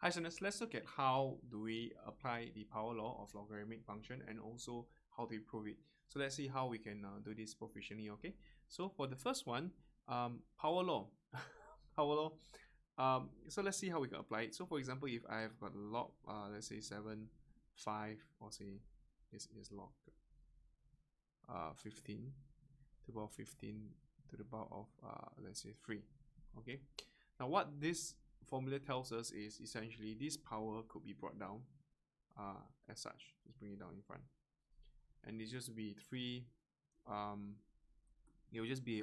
Hi students, let's look at how do we apply the power law of logarithmic function and also how to prove it. So let's see how we can do this proficiently, okay? So for the first one, power law. Power law. So let's see how we can apply it. So for example, if I have got a log, let's say 7, 5, or say this is log 15 to the power of 15 to the power of let's say 3, okay? Now what this formula tells us is essentially this power could be brought down as such. Just bring it down in front, and it's just be 3 it will just be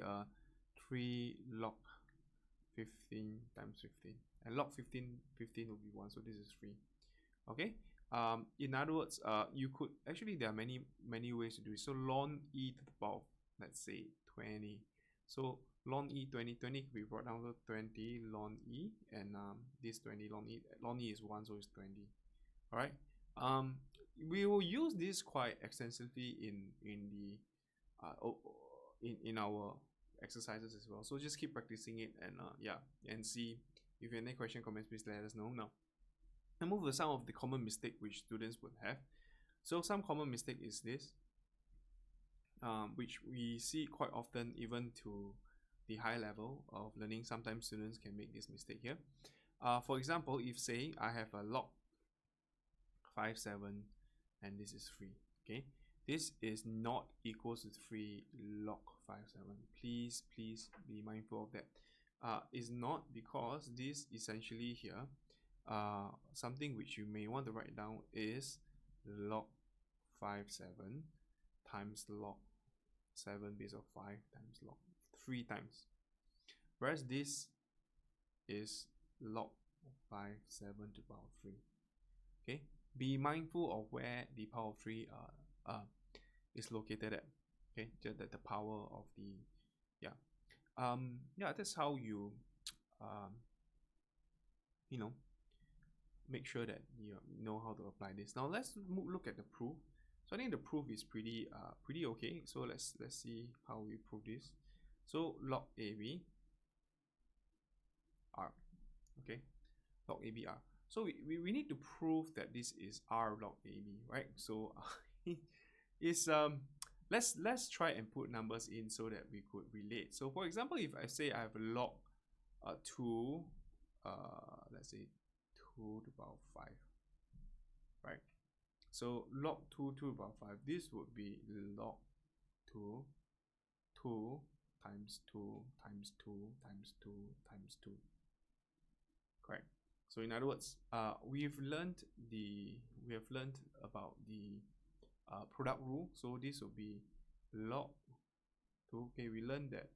3 log 15 times 15, and log 15 will be 1, so this is 3, okay? In other words, you could actually, there are many ways to do it. So ln e to the power of, let's say 20, so ln e 20 could be brought down to 20 ln e, and this 20 ln e is 1, so it's 20. All right. We will use this quite extensively in the in our exercises as well, so just keep practicing it, and yeah, and see. If you have any question, comments, please let us know. Now I move to some of the common mistake which students would have. So some common mistake is this, which we see quite often even to the high level of learning. Sometimes students can make this mistake here. For example, if say I have a log 57 and this is 3, okay, this is not equals to 3 log 57. Please be mindful of that. Is not, because this essentially here, something which you may want to write down is log 57 times log 7 base of 5 times log 3 times, whereas this is log 57 to the power of 3, okay? Be mindful of where the power of 3 is located at, okay? Just that the power of the, yeah, that's how you you know, make sure that you know how to apply this. Now let's look at the proof. So I think the proof is pretty okay. So let's see how we prove this. So log AB R, okay, log AB R. So we need to prove that this is R log AB, right? So it's let's try and put numbers in so that we could relate. So for example, if I say I have log 2, let's say 2 to the power of 5, right? So log 2 to the power of 5, this would be log 2 times 2 times 2 times 2 times 2, correct? So in other words, we have learned about the product rule. So this will be log 2. Okay, we learned that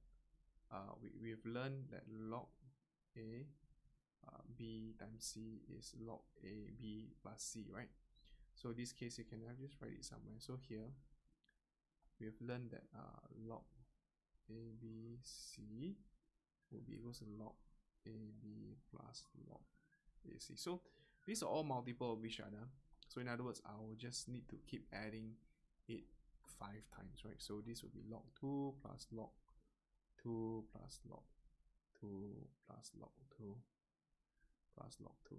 we have learned that log A B times C is log A B plus C, right? So in this case, you can just write it somewhere. So here we have learned that log A B C will be equals to log A B plus log A C. So these are all multiple of each other. So in other words, I will just need to keep adding it 5 times, right? So this will be log 2 plus log 2 plus log 2 plus log 2 plus log 2.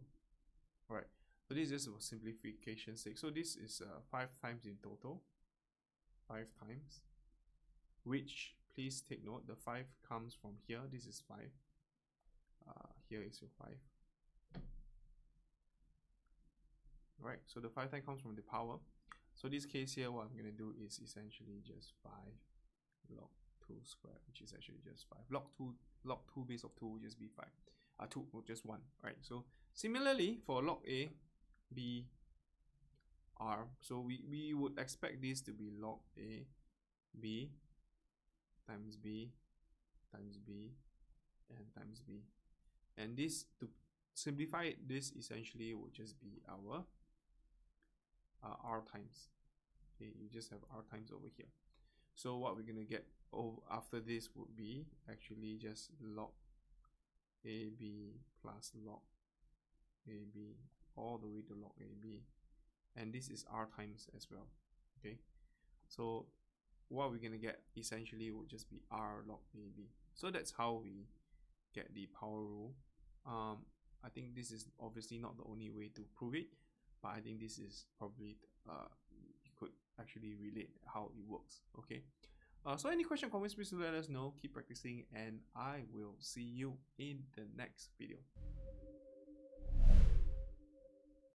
All right. So this is for simplification's sake. So this is 5 times in total. 5 times. Which, please take note, the 5 comes from here. This is 5. Here is your 5. Right, so the 5 times comes from the power. So this case here, what I'm going to do is essentially just 5 log 2 squared, which is actually just 5. Log 2 base of 2 will just be 5. 2 will just 1, right? So similarly for log A, B, R, so we would expect this to be log A, B times B times B and times B. And this, to simplify it, this essentially would just be our R times. Okay, you just have R times over here. So what we're gonna get after this would be actually just log AB plus log AB all the way to log AB, and this is R times as well. Okay, so what we're gonna get essentially would just be R log AB. So that's how we get the power rule. I think this is obviously not the only way to prove it, but I think this is probably you could actually relate how it works. Okay. So any question, comments, please let us know. Keep practicing, and I will see you in the next video.